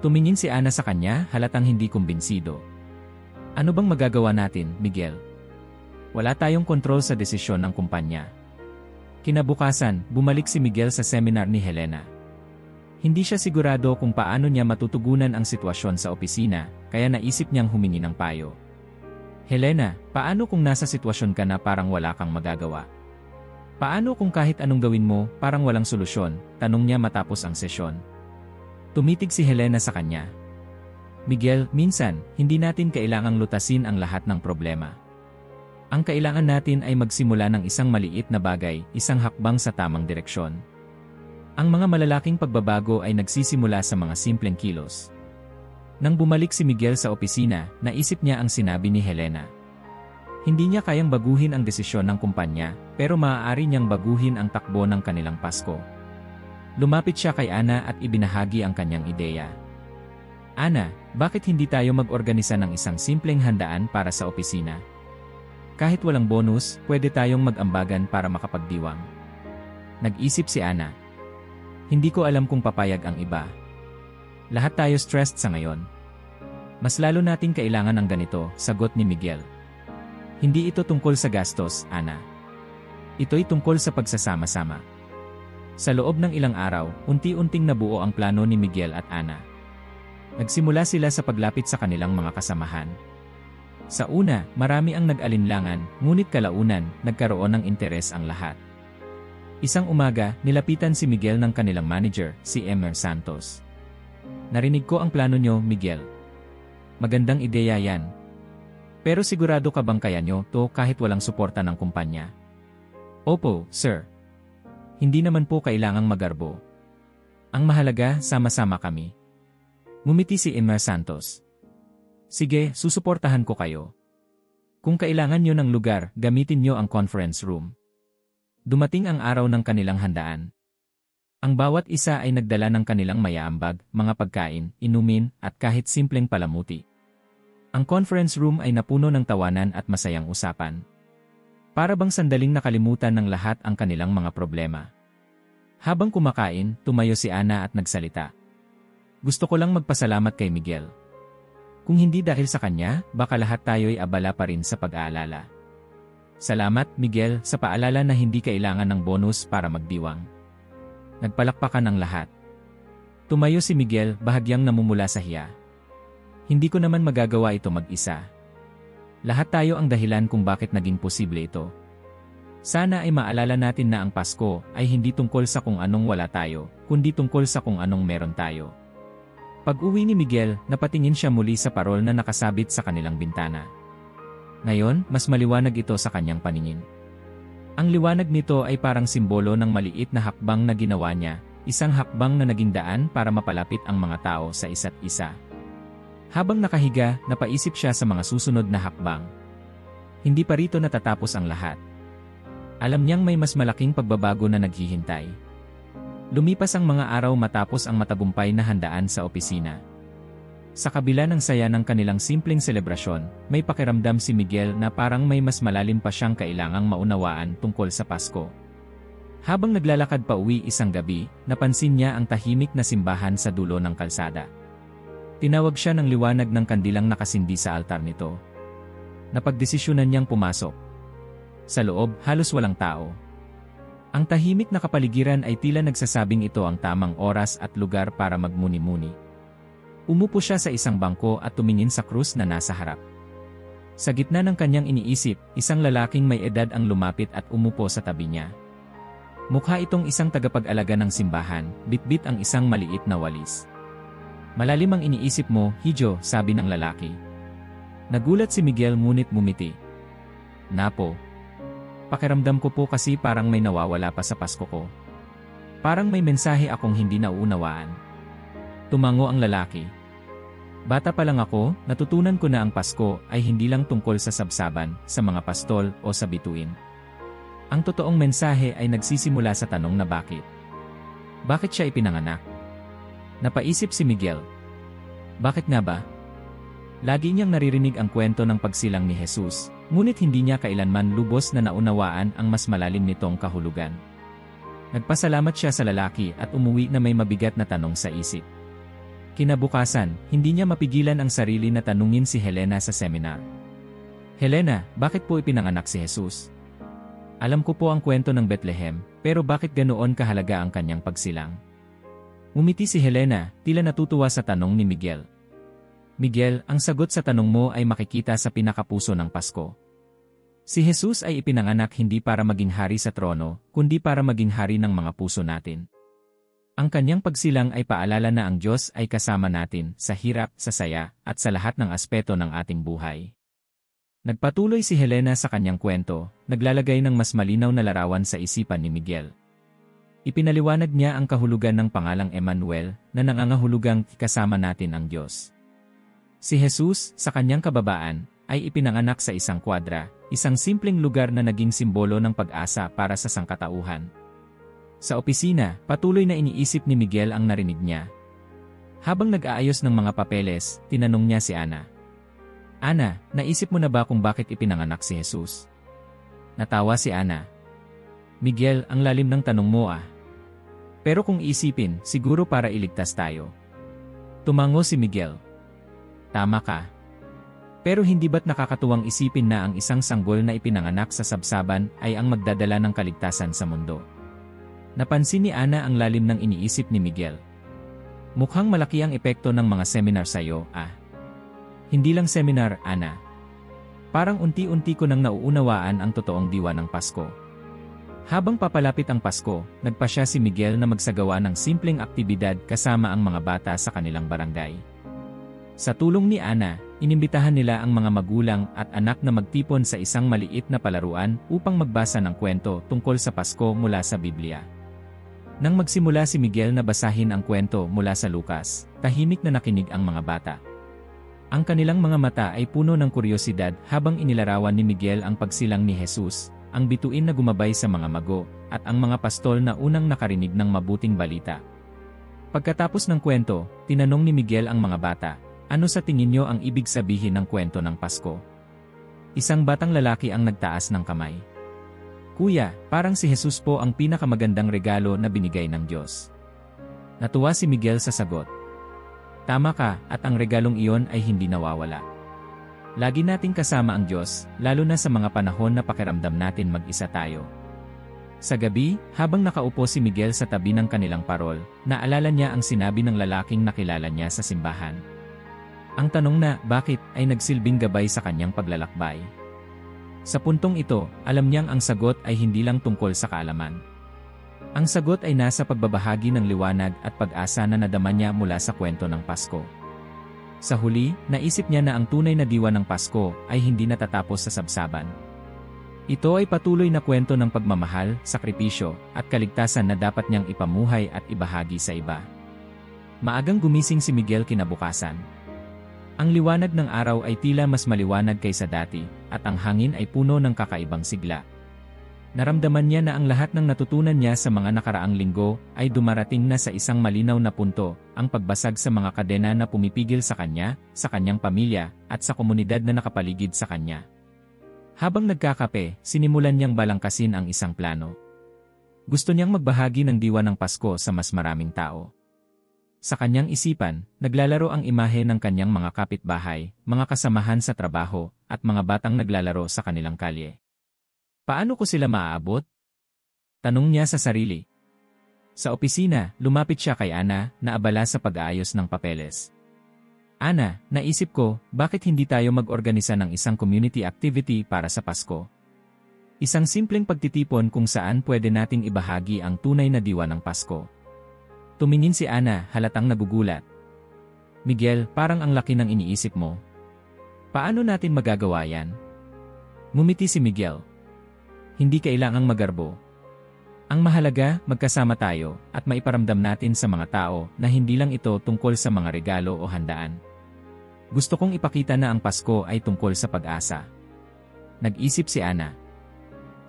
Tumingin si Ana sa kanya, halatang hindi kumbinsido. Ano bang magagawa natin, Miguel? Wala tayong kontrol sa desisyon ng kumpanya. Kinabukasan, bumalik si Miguel sa seminar ni Helena. Hindi siya sigurado kung paano niya matutugunan ang sitwasyon sa opisina, kaya naisip niyang humingi ng payo. Helena, paano kung nasa sitwasyon ka na parang wala kang magagawa? Paano kung kahit anong gawin mo, parang walang solusyon? Tanong niya matapos ang sesyon. Tumitig si Helena sa kanya. Miguel, minsan, hindi natin kailangang lutasin ang lahat ng problema. Ang kailangan natin ay magsimula ng isang maliit na bagay, isang hakbang sa tamang direksyon. Ang mga malalaking pagbabago ay nagsisimula sa mga simpleng kilos. Nang bumalik si Miguel sa opisina, naisip niya ang sinabi ni Helena. Hindi niya kayang baguhin ang desisyon ng kumpanya, pero maaari niyang baguhin ang takbo ng kanilang Pasko. Lumapit siya kay Ana at ibinahagi ang kanyang ideya. Ana, bakit hindi tayo mag-organisa ng isang simpleng handaan para sa opisina? Kahit walang bonus, pwede tayong mag-ambagan para makapagdiwang. Nag-isip si Ana. Hindi ko alam kung papayag ang iba. Lahat tayo stressed sa ngayon. Mas lalo nating kailangan ng ganito, sagot ni Miguel. Hindi ito tungkol sa gastos, Ana. Ito'y tungkol sa pagsasama-sama. Sa loob ng ilang araw, unti-unting nabuo ang plano ni Miguel at Ana. Nagsimula sila sa paglapit sa kanilang mga kasamahan. Sa una, marami ang nag-alinlangan, ngunit kalaunan, nagkaroon ng interes ang lahat. Isang umaga, nilapitan si Miguel ng kanilang manager, si Emer Santos. Narinig ko ang plano nyo, Miguel. Magandang ideya yan. Pero sigurado ka bang kaya nyo to kahit walang suporta ng kumpanya? Opo, sir. Hindi naman po kailangang magarbo. Ang mahalaga, sama-sama kami. Ngumiti si Emer Santos. Sige, susuportahan ko kayo. Kung kailangan nyo ng lugar, gamitin nyo ang conference room. Dumating ang araw ng kanilang handaan. Ang bawat isa ay nagdala ng kanilang mayaambag, mga pagkain, inumin, at kahit simpleng palamuti. Ang conference room ay napuno ng tawanan at masayang usapan. Para bang sandaling nakalimutan ng lahat ang kanilang mga problema. Habang kumakain, tumayo si Ana at nagsalita. Gusto ko lang magpasalamat kay Miguel. Kung hindi dahil sa kanya, baka lahat tayo'y abala pa rin sa pag-aalala. Salamat, Miguel, sa paalala na hindi kailangan ng bonus para magdiwang. Nagpalakpakan ang lahat. Tumayo si Miguel, bahagyang namumula sa hiya. Hindi ko naman magagawa ito mag-isa. Lahat tayo ang dahilan kung bakit naging posible ito. Sana ay maalala natin na ang Pasko ay hindi tungkol sa kung anong wala tayo, kundi tungkol sa kung anong meron tayo. Pag-uwi ni Miguel, napatingin siya muli sa parol na nakasabit sa kanilang bintana. Ngayon, mas maliwanag ito sa kanyang paningin. Ang liwanag nito ay parang simbolo ng maliit na hakbang na ginawa niya, isang hakbang na naging daan para mapalapit ang mga tao sa isa't isa. Habang nakahiga, napaisip siya sa mga susunod na hakbang. Hindi pa rito natatapos ang lahat. Alam niyang may mas malaking pagbabago na naghihintay. Lumipas ang mga araw matapos ang matagumpay na handaan sa opisina. Sa kabila ng saya ng kanilang simpleng selebrasyon, may pakiramdam si Miguel na parang may mas malalim pa siyang kailangang maunawaan tungkol sa Pasko. Habang naglalakad pa uwi isang gabi, napansin niya ang tahimik na simbahan sa dulo ng kalsada. Tinawag siya ng liwanag ng kandilang nakasindi sa altar nito. Napagdesisyonan niyang pumasok. Sa loob, halos walang tao. Ang tahimik na kapaligiran ay tila nagsasabing ito ang tamang oras at lugar para magmuni-muni. Umupo siya sa isang bangko at tumingin sa krus na nasa harap. Sa gitna ng kanyang iniisip, isang lalaking may edad ang lumapit at umupo sa tabi niya. Mukha itong isang tagapag-alaga ng simbahan, bitbit ang isang maliit na walis. Malalim ang iniisip mo, Hijo, sabi ng lalaki. Nagulat si Miguel ngunit ngumiti. Napo. Pakiramdam ko po kasi parang may nawawala pa sa Pasko ko. Parang may mensahe akong hindi nauunawaan. Tumango ang lalaki. Bata pa lang ako, natutunan ko na ang Pasko ay hindi lang tungkol sa sabsaban, sa mga pastol o sa bituin. Ang totoong mensahe ay nagsisimula sa tanong na bakit. Bakit siya ipinanganak? Napaisip si Miguel. Bakit nga ba? Lagi niyang naririnig ang kwento ng pagsilang ni Jesus, ngunit hindi niya kailanman lubos na naunawaan ang mas malalim nitong kahulugan. Nagpasalamat siya sa lalaki at umuwi na may mabigat na tanong sa isip. Kinabukasan, hindi niya mapigilan ang sarili na tanungin si Helena sa seminar. Helena, bakit po ipinanganak si Jesus? Alam ko po ang kwento ng Bethlehem, pero bakit ganoon kahalaga ang kanyang pagsilang? Ngumiti si Helena, tila natutuwa sa tanong ni Miguel. Miguel, ang sagot sa tanong mo ay makikita sa pinakapuso ng Pasko. Si Jesus ay ipinanganak hindi para maging hari sa trono, kundi para maging hari ng mga puso natin. Ang kanyang pagsilang ay paalala na ang Diyos ay kasama natin sa hirap, sa saya, at sa lahat ng aspeto ng ating buhay. Nagpatuloy si Helena sa kanyang kwento, naglalagay ng mas malinaw na larawan sa isipan ni Miguel. Ipinaliwanag niya ang kahulugan ng pangalang Emmanuel na nangangahulugang kasama natin ang Diyos. Si Jesus, sa kanyang kababaan, ay ipinanganak sa isang kwadra, isang simpleng lugar na naging simbolo ng pag-asa para sa sangkatauhan. Sa opisina, patuloy na iniisip ni Miguel ang narinig niya. Habang nag-aayos ng mga papeles, tinanong niya si Ana. Ana, naisip mo na ba kung bakit ipinanganak si Jesus? Natawa si Ana. Miguel, ang lalim ng tanong mo ah. Pero kung isipin, siguro para iligtas tayo. Tumango si Miguel. Tama ka. Pero hindi ba't nakakatuwang isipin na ang isang sanggol na ipinanganak sa sabsaban ay ang magdadala ng kaligtasan sa mundo? Napansin ni Ana ang lalim ng iniisip ni Miguel. Mukhang malaki ang epekto ng mga seminar sa'yo, ah. Hindi lang seminar, Ana. Parang unti-unti ko nang nauunawaan ang totoong diwa ng Pasko. Habang papalapit ang Pasko, nagpasya si Miguel na magsagawa ng simpleng aktibidad kasama ang mga bata sa kanilang barangay. Sa tulong ni Ana, inimbitahan nila ang mga magulang at anak na magtipon sa isang maliit na palaruan upang magbasa ng kwento tungkol sa Pasko mula sa Biblia. Nang magsimula si Miguel na basahin ang kwento mula sa Lucas, tahimik na nakinig ang mga bata. Ang kanilang mga mata ay puno ng kuryosidad habang inilarawan ni Miguel ang pagsilang ni Jesus, ang bituin na gumabay sa mga mago, at ang mga pastol na unang nakarinig ng mabuting balita. Pagkatapos ng kwento, tinanong ni Miguel ang mga bata, ano sa tingin niyo ang ibig sabihin ng kwento ng Pasko? Isang batang lalaki ang nagtaas ng kamay. Kuya, parang si Jesus po ang pinakamagandang regalo na binigay ng Diyos. Natuwa si Miguel sa sagot. Tama ka, at ang regalong iyon ay hindi nawawala. Lagi nating kasama ang Diyos, lalo na sa mga panahon na pakiramdam natin mag-isa tayo. Sa gabi, habang nakaupo si Miguel sa tabi ng kanilang parol, naalala niya ang sinabi ng lalaking nakilala niya sa simbahan. Ang tanong na, bakit, ay nagsilbing gabay sa kanyang paglalakbay. Sa puntong ito, alam niyang ang sagot ay hindi lang tungkol sa kaalaman. Ang sagot ay nasa pagbabahagi ng liwanag at pag-asa na nadama niya mula sa kwento ng Pasko. Sa huli, naisip niya na ang tunay na diwa ng Pasko ay hindi natatapos sa sabsaban. Ito ay patuloy na kwento ng pagmamahal, sakripisyo, at kaligtasan na dapat niyang ipamuhay at ibahagi sa iba. Maagang gumising si Miguel kinabukasan. Ang liwanag ng araw ay tila mas maliwanag kaysa dati, at ang hangin ay puno ng kakaibang sigla. Naramdaman niya na ang lahat ng natutunan niya sa mga nakaraang linggo ay dumarating na sa isang malinaw na punto, ang pagbasag sa mga kadena na pumipigil sa kanya, sa kanyang pamilya, at sa komunidad na nakapaligid sa kanya. Habang nagkakape, sinimulan niyang balangkasin ang isang plano. Gusto niyang magbahagi ng diwa ng Pasko sa mas maraming tao. Sa kanyang isipan, naglalaro ang imahe ng kanyang mga kapitbahay, mga kasamahan sa trabaho, at mga batang naglalaro sa kanilang kalye. Paano ko sila maaabot? Tanong niya sa sarili. Sa opisina, lumapit siya kay Ana, na abala sa pag-aayos ng papeles. Ana, naisip ko, bakit hindi tayo mag-organisa ng isang community activity para sa Pasko? Isang simpleng pagtitipon kung saan pwede nating ibahagi ang tunay na diwa ng Pasko. Tumingin si Ana, halatang nagugulat. Miguel, parang ang laki ng iniisip mo. Paano natin magagawa yan? Ngumiti si Miguel. Hindi kailangang magarbo. Ang mahalaga, magkasama tayo, at maiparamdam natin sa mga tao na hindi lang ito tungkol sa mga regalo o handaan. Gusto kong ipakita na ang Pasko ay tungkol sa pag-asa. Nag-isip si Ana.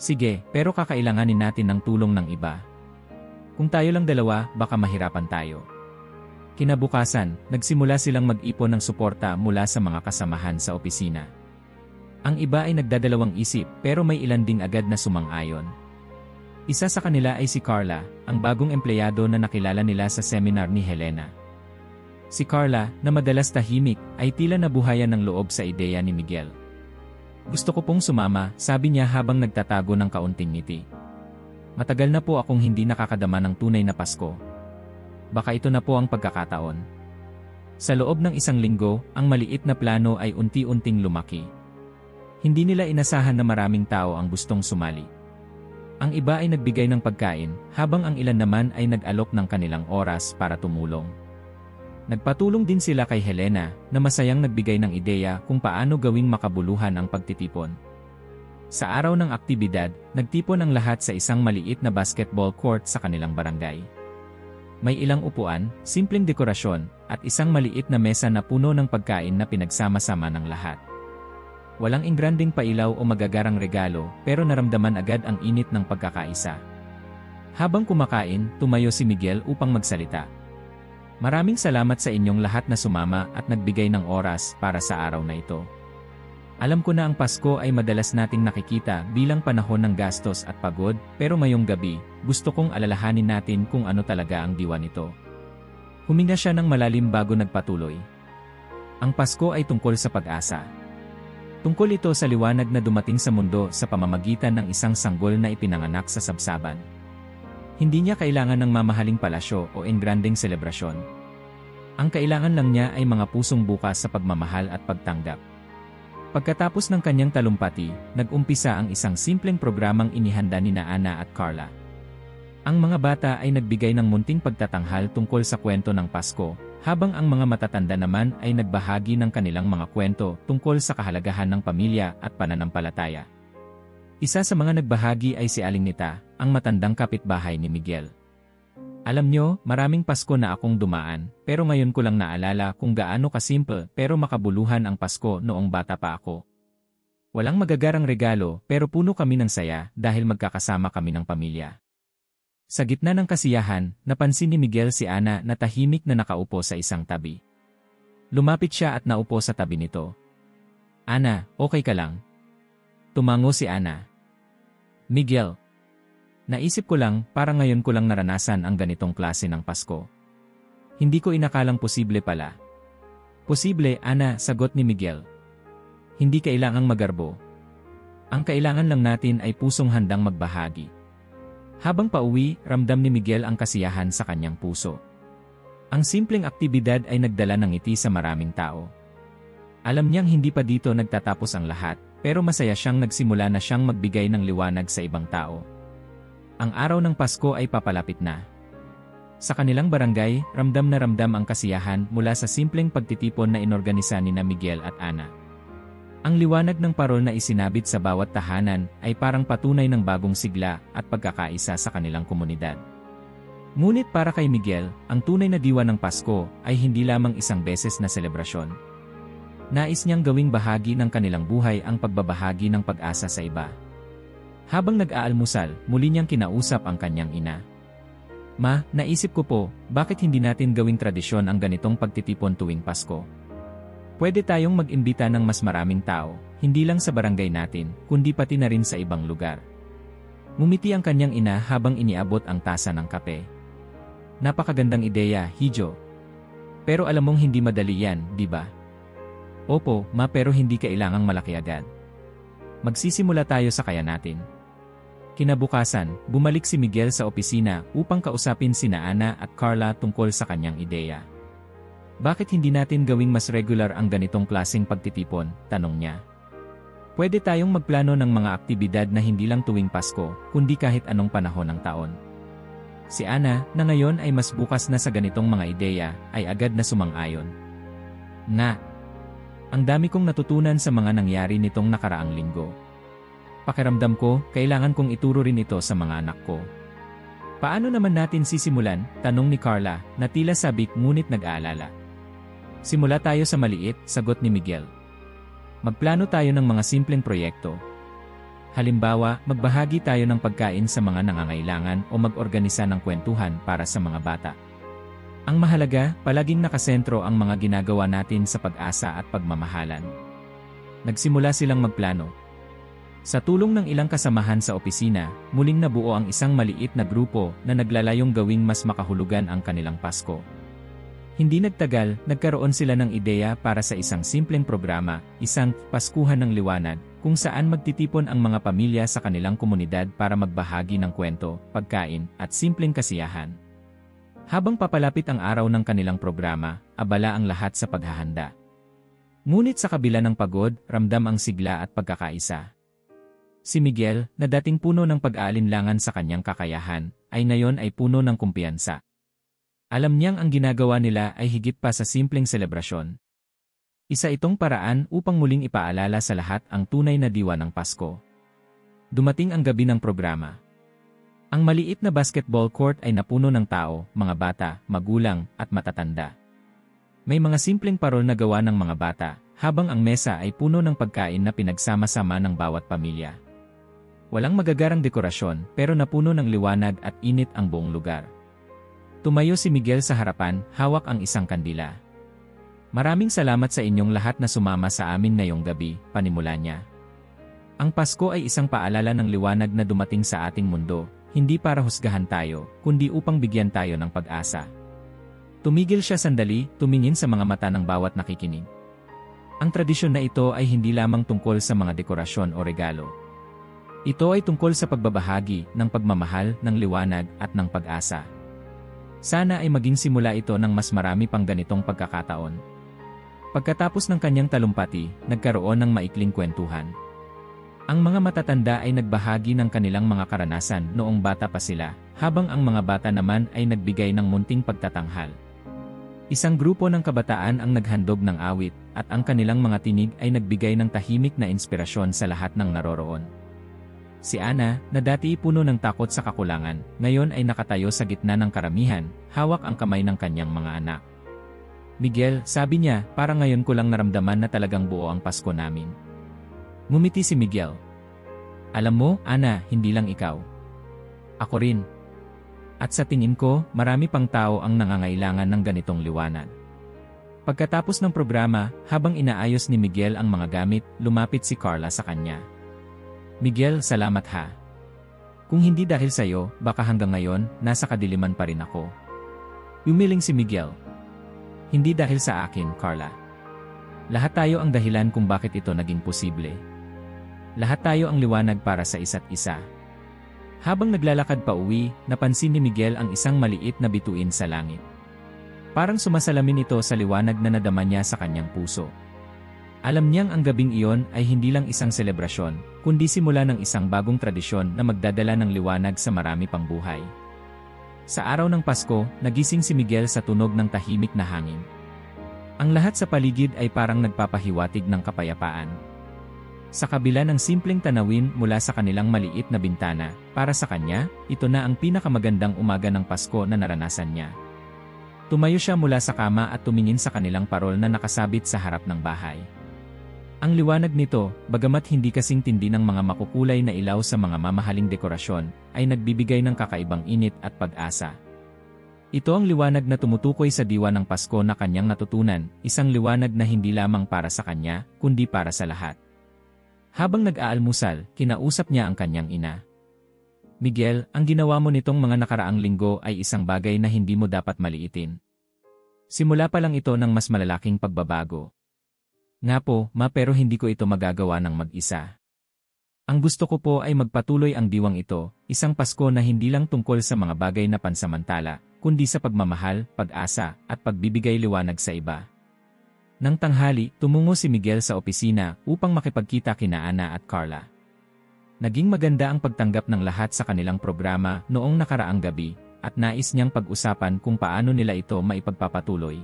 Sige, pero kakailanganin natin ng tulong ng iba. Kung tayo lang dalawa, baka mahirapan tayo. Kinabukasan, nagsimula silang mag-ipon ng suporta mula sa mga kasamahan sa opisina. Ang iba ay nagdadalawang isip pero may ilan ding agad na sumang-ayon. Isa sa kanila ay si Carla, ang bagong empleyado na nakilala nila sa seminar ni Helena. Si Carla, na madalas tahimik, ay tila nabuhayan ng loob sa ideya ni Miguel. Gusto ko pong sumama, sabi niya habang nagtatago ng kaunting ngiti. Matagal na po akong hindi nakakadama ng tunay na Pasko. Baka ito na po ang pagkakataon. Sa loob ng isang linggo, ang maliit na plano ay unti-unting lumaki. Hindi nila inasahan na maraming tao ang gustong sumali. Ang iba ay nagbigay ng pagkain, habang ang ilan naman ay nag-alok ng kanilang oras para tumulong. Nagpatulong din sila kay Helena, na masayang nagbigay ng ideya kung paano gawing makabuluhan ang pagtitipon. Sa araw ng aktibidad, nagtipon ang lahat sa isang maliit na basketball court sa kanilang barangay. May ilang upuan, simpleng dekorasyon, at isang maliit na mesa na puno ng pagkain na pinagsama-sama ng lahat. Walang ingranding pailaw o magagarang regalo, pero naramdaman agad ang init ng pagkakaisa. Habang kumakain, tumayo si Miguel upang magsalita. Maraming salamat sa inyong lahat na sumama at nagbigay ng oras para sa araw na ito. Alam ko na ang Pasko ay madalas nating nakikita bilang panahon ng gastos at pagod, pero ngayong gabi, gusto kong alalahanin natin kung ano talaga ang diwa nito. Huminga siya ng malalim bago nagpatuloy. Ang Pasko ay tungkol sa pag-asa. Tungkol ito sa liwanag na dumating sa mundo sa pamamagitan ng isang sanggol na ipinanganak sa sabsaban. Hindi niya kailangan ng mamahaling palasyo o engrandeng selebrasyon. Ang kailangan lang niya ay mga pusong bukas sa pagmamahal at pagtanggap. Pagkatapos ng kanyang talumpati, nag-umpisa ang isang simpleng programang inihanda ni Ana at Carla. Ang mga bata ay nagbigay ng munting pagtatanghal tungkol sa kwento ng Pasko, habang ang mga matatanda naman ay nagbahagi ng kanilang mga kwento tungkol sa kahalagahan ng pamilya at pananampalataya. Isa sa mga nagbahagi ay si Aling Nita, ang matandang kapitbahay ni Miguel. Alam nyo, maraming Pasko na akong dumaan, pero ngayon ko lang naalala kung gaano kasimple pero makabuluhan ang Pasko noong bata pa ako. Walang magagarang regalo pero puno kami ng saya dahil magkakasama kami ng pamilya. Sa gitna ng kasiyahan, napansin ni Miguel si Ana na tahimik na nakaupo sa isang tabi. Lumapit siya at naupo sa tabi nito. Ana, okay ka lang? Tumango si Ana. Miguel. Naisip ko lang, parang ngayon ko lang naranasan ang ganitong klase ng Pasko. Hindi ko inakalang posible pala. Posible, Ana, sagot ni Miguel. Hindi kailangang magarbo. Ang kailangan lang natin ay pusong handang magbahagi. Habang pauwi, ramdam ni Miguel ang kasiyahan sa kanyang puso. Ang simpleng aktibidad ay nagdala ng ngiti sa maraming tao. Alam niyang hindi pa dito nagtatapos ang lahat, pero masaya siyang nagsimula na siyang magbigay ng liwanag sa ibang tao. Ang araw ng Pasko ay papalapit na. Sa kanilang barangay, ramdam na ramdam ang kasiyahan mula sa simpleng pagtitipon na inorganisa ni Miguel at Ana. Ang liwanag ng parol na isinabit sa bawat tahanan ay parang patunay ng bagong sigla at pagkakaisa sa kanilang komunidad. Ngunit para kay Miguel, ang tunay na diwa ng Pasko ay hindi lamang isang beses na selebrasyon. Nais niyang gawing bahagi ng kanilang buhay ang pagbabahagi ng pag-asa sa iba. Habang nag-aalmusal, muli niyang kinausap ang kanyang ina. Ma, naisip ko po, bakit hindi natin gawing tradisyon ang ganitong pagtitipon tuwing Pasko? Pwede tayong mag-imbita ng mas maraming tao, hindi lang sa barangay natin, kundi pati na rin sa ibang lugar. Ngumiti ang kanyang ina habang iniabot ang tasa ng kape. Napakagandang ideya, Hijo. Pero alam mong hindi madali yan, di ba? Opo, ma, pero hindi kailangang malaki agad. Magsisimula tayo sa kaya natin. Kinabukasan, bumalik si Miguel sa opisina upang kausapin sina Ana at Carla tungkol sa kanyang ideya. Bakit hindi natin gawing mas regular ang ganitong klaseng pagtitipon? Tanong niya. Pwede tayong magplano ng mga aktibidad na hindi lang tuwing Pasko, kundi kahit anong panahon ng taon. Si Ana, na ngayon ay mas bukas na sa ganitong mga ideya, ay agad na sumang-ayon. Ang dami kong natutunan sa mga nangyari nitong nakaraang linggo. Pakiramdam ko, kailangan kong ituro rin ito sa mga anak ko. Paano naman natin sisimulan? Tanong ni Carla, na tila sabik ngunit nag-aalala. Simula tayo sa maliit, sagot ni Miguel. Magplano tayo ng mga simpleng proyekto. Halimbawa, magbahagi tayo ng pagkain sa mga nangangailangan o mag-organisa ng kwentuhan para sa mga bata. Ang mahalaga, palaging nakasentro ang mga ginagawa natin sa pag-asa at pagmamahalan. Nagsimula silang magplano. Sa tulong ng ilang kasamahan sa opisina, muling nabuo ang isang maliit na grupo na naglalayong gawing mas makahulugan ang kanilang Pasko. Hindi nagtagal, nagkaroon sila ng ideya para sa isang simpleng programa, isang Paskuhan ng Liwanag, kung saan magtitipon ang mga pamilya sa kanilang komunidad para magbahagi ng kwento, pagkain, at simpleng kasiyahan. Habang papalapit ang araw ng kanilang programa, abala ang lahat sa paghahanda. Ngunit sa kabila ng pagod, ramdam ang sigla at pagkakaisa. Si Miguel, na dating puno ng pag-aalinlangan sa kanyang kakayahan, ay ngayon ay puno ng kumpiyansa. Alam niyang ang ginagawa nila ay higit pa sa simpleng selebrasyon. Isa itong paraan upang muling ipaalala sa lahat ang tunay na diwa ng Pasko. Dumating ang gabi ng programa. Ang maliit na basketball court ay napuno ng tao, mga bata, magulang, at matatanda. May mga simpleng parol na gawa ng mga bata, habang ang mesa ay puno ng pagkain na pinagsama-sama ng bawat pamilya. Walang magagarang dekorasyon, pero napuno ng liwanag at init ang buong lugar. Tumayo si Miguel sa harapan, hawak ang isang kandila. Maraming salamat sa inyong lahat na sumama sa amin ngayong gabi, panimula niya. Ang Pasko ay isang paalala ng liwanag na dumating sa ating mundo, hindi para husgahan tayo, kundi upang bigyan tayo ng pag-asa. Tumigil siya sandali, tumingin sa mga mata ng bawat nakikinig. Ang tradisyon na ito ay hindi lamang tungkol sa mga dekorasyon o regalo. Ito ay tungkol sa pagbabahagi ng pagmamahal, ng liwanag, at ng pag-asa. Sana ay maging simula ito ng mas marami pang ganitong pagkakataon. Pagkatapos ng kanyang talumpati, nagkaroon ng maikling kwentuhan. Ang mga matatanda ay nagbahagi ng kanilang mga karanasan noong bata pa sila, habang ang mga bata naman ay nagbigay ng munting pagtatanghal. Isang grupo ng kabataan ang naghandog ng awit, at ang kanilang mga tinig ay nagbigay ng tahimik na inspirasyon sa lahat ng naroroon. Si Ana, na dati puno ng takot sa kakulangan, ngayon ay nakatayo sa gitna ng karamihan, hawak ang kamay ng kanyang mga anak. Miguel, sabi niya, parang ngayon ko lang naramdaman na talagang buo ang Pasko namin. Ngumiti si Miguel. Alam mo, Ana, hindi lang ikaw. Ako rin. At sa tingin ko, marami pang tao ang nangangailangan ng ganitong liwanag. Pagkatapos ng programa, habang inaayos ni Miguel ang mga gamit, lumapit si Carla sa kanya. Miguel, salamat ha. Kung hindi dahil sa'yo, baka hanggang ngayon, nasa kadiliman pa rin ako. Umiling si Miguel. Hindi dahil sa akin, Carla. Lahat tayo ang dahilan kung bakit ito naging posible. Lahat tayo ang liwanag para sa isa't isa. Habang naglalakad pa uwi, napansin ni Miguel ang isang maliit na bituin sa langit. Parang sumasalamin ito sa liwanag na nadama niya sa kanyang puso. Alam niyang ang gabing iyon ay hindi lang isang selebrasyon, kundi simula ng isang bagong tradisyon na magdadala ng liwanag sa marami pang buhay. Sa araw ng Pasko, nagising si Miguel sa tunog ng tahimik na hangin. Ang lahat sa paligid ay parang nagpapahiwatig ng kapayapaan. Sa kabila ng simpleng tanawin mula sa kanilang maliit na bintana, para sa kanya, ito na ang pinakamagandang umaga ng Pasko na naranasan niya. Tumayo siya mula sa kama at tumingin sa kanilang parol na nakasabit sa harap ng bahay. Ang liwanag nito, bagamat hindi kasing tindi ng mga makukulay na ilaw sa mga mamahaling dekorasyon, ay nagbibigay ng kakaibang init at pag-asa. Ito ang liwanag na tumutukoy sa diwa ng Pasko na kanyang natutunan, isang liwanag na hindi lamang para sa kanya, kundi para sa lahat. Habang nag-aalmusal, kinausap niya ang kanyang ina. Miguel, ang ginawa mo nitong mga nakaraang linggo ay isang bagay na hindi mo dapat maliitin. Simula pa lang ito ng mas malalaking pagbabago. Nga po, ma, pero hindi ko ito magagawa ng mag-isa. Ang gusto ko po ay magpatuloy ang diwang ito, isang Pasko na hindi lang tungkol sa mga bagay na pansamantala, kundi sa pagmamahal, pag-asa, at pagbibigay liwanag sa iba. Nang tanghali, tumungo si Miguel sa opisina upang makipagkita kina Ana at Carla. Naging maganda ang pagtanggap ng lahat sa kanilang programa noong nakaraang gabi, at nais niyang pag-usapan kung paano nila ito maipagpapatuloy.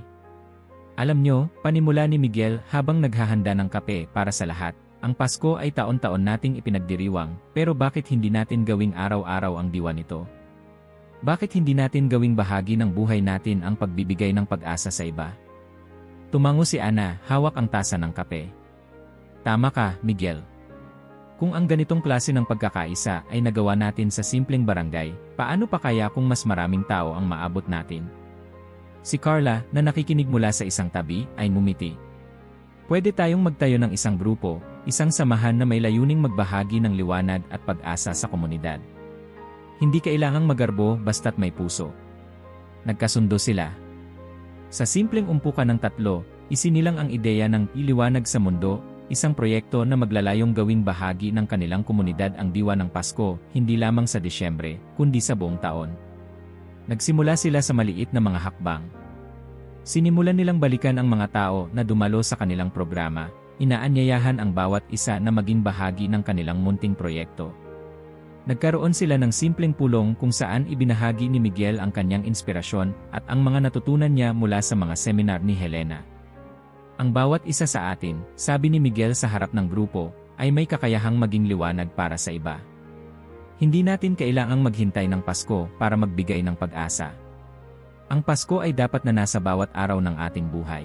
Alam nyo, panimula ni Miguel habang naghahanda ng kape para sa lahat, ang Pasko ay taon-taon nating ipinagdiriwang, pero bakit hindi natin gawing araw-araw ang diwa nito? Bakit hindi natin gawing bahagi ng buhay natin ang pagbibigay ng pag-asa sa iba? Tumango si Ana, hawak ang tasa ng kape. Tama ka, Miguel. Kung ang ganitong klase ng pagkakaisa ay nagawa natin sa simpleng barangay, paano pa kaya kung mas maraming tao ang maabot natin? Si Carla, na nakikinig mula sa isang tabi, ay ngumiti. Pwede tayong magtayo ng isang grupo, isang samahan na may layuning magbahagi ng liwanag at pag-asa sa komunidad. Hindi kailangang magarbo basta't may puso. Nagkasundo sila. Sa simpleng umpukan ng tatlo, isinilang ang ideya ng Iliwanag sa Mundo, isang proyekto na maglalayong gawing bahagi ng kanilang komunidad ang diwa ng Pasko, hindi lamang sa Disyembre, kundi sa buong taon. Nagsimula sila sa maliit na mga hakbang. Sinimulan nilang balikan ang mga tao na dumalo sa kanilang programa, inaanyayahan ang bawat isa na maging bahagi ng kanilang munting proyekto. Nagkaroon sila ng simpleng pulong kung saan ibinahagi ni Miguel ang kanyang inspirasyon at ang mga natutunan niya mula sa mga seminar ni Helena. Ang bawat isa sa atin, sabi ni Miguel sa harap ng grupo, ay may kakayahang maging liwanag para sa iba. Hindi natin kailangang maghintay ng Pasko para magbigay ng pag-asa. Ang Pasko ay dapat na nasa bawat araw ng ating buhay.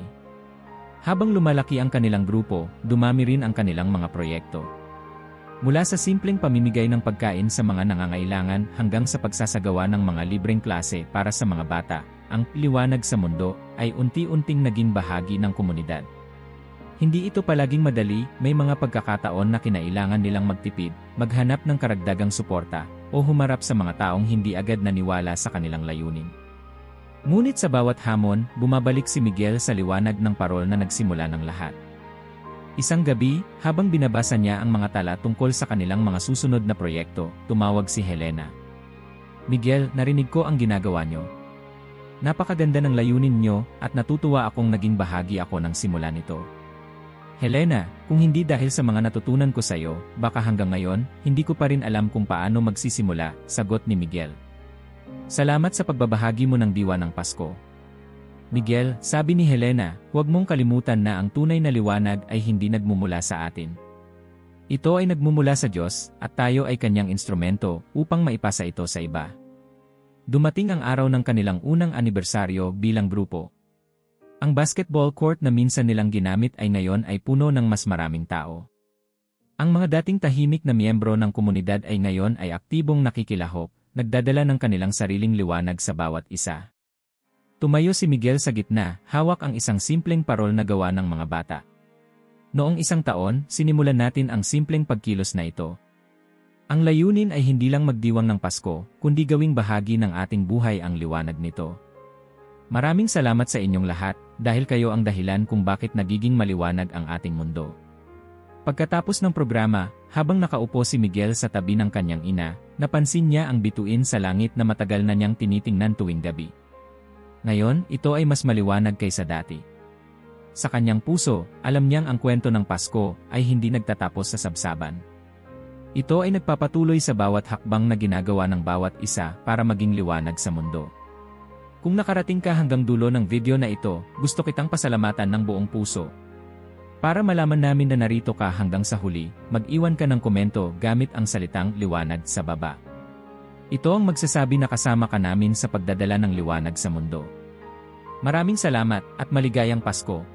Habang lumalaki ang kanilang grupo, dumami rin ang kanilang mga proyekto. Mula sa simpleng pamimigay ng pagkain sa mga nangangailangan hanggang sa pagsasagawa ng mga libreng klase para sa mga bata, ang liwanag sa mundo ay unti-unting naging bahagi ng komunidad. Hindi ito palaging madali, may mga pagkakataon na kinailangan nilang magtipid, maghanap ng karagdagang suporta, o humarap sa mga taong hindi agad naniwala sa kanilang layunin. Ngunit sa bawat hamon, bumabalik si Miguel sa liwanag ng parol na nagsimula ng lahat. Isang gabi, habang binabasa niya ang mga tala tungkol sa kanilang mga susunod na proyekto, tumawag si Helena. "Miguel, narinig ko ang ginagawa niyo. Napakaganda ng layunin niyo at natutuwa akong naging bahagi ako ng simula nito. Helena, kung hindi dahil sa mga natutunan ko sa iyo, baka hanggang ngayon, hindi ko pa rin alam kung paano magsisimula," sagot ni Miguel. "Salamat sa pagbabahagi mo ng diwa ng Pasko." "Miguel," sabi ni Helena, "huwag mong kalimutan na ang tunay na liwanag ay hindi nagmumula sa atin. Ito ay nagmumula sa Diyos, at tayo ay kanyang instrumento upang maipasa ito sa iba." Dumating ang araw ng kanilang unang anibersaryo bilang grupo. Ang basketball court na minsan nilang ginamit ay ngayon ay puno ng mas maraming tao. Ang mga dating tahimik na miyembro ng komunidad ay ngayon ay aktibong nakikilahok, nagdadala ng kanilang sariling liwanag sa bawat isa. Tumayo si Miguel sa gitna, hawak ang isang simpleng parol na gawa ng mga bata. Noong isang taon, sinimulan natin ang simpleng pagkilos na ito. Ang layunin ay hindi lang magdiwang ng Pasko, kundi gawing bahagi ng ating buhay ang liwanag nito. Maraming salamat sa inyong lahat, dahil kayo ang dahilan kung bakit nagiging maliwanag ang ating mundo. Pagkatapos ng programa, habang nakaupo si Miguel sa tabi ng kanyang ina, napansin niya ang bituin sa langit na matagal na niyang tinitingnan tuwing gabi. Ngayon, ito ay mas maliwanag kaysa dati. Sa kanyang puso, alam niyang ang kwento ng Pasko ay hindi nagtatapos sa sabsaban. Ito ay nagpapatuloy sa bawat hakbang na ginagawa ng bawat isa para maging liwanag sa mundo. Kung nakarating ka hanggang dulo ng video na ito, gusto kitang pasalamatan ng buong puso. Para malaman namin na narito ka hanggang sa huli, mag-iwan ka ng komento gamit ang salitang liwanag sa baba. Ito ang magsasabi na kasama ka namin sa pagdadala ng liwanag sa mundo. Maraming salamat at maligayang Pasko!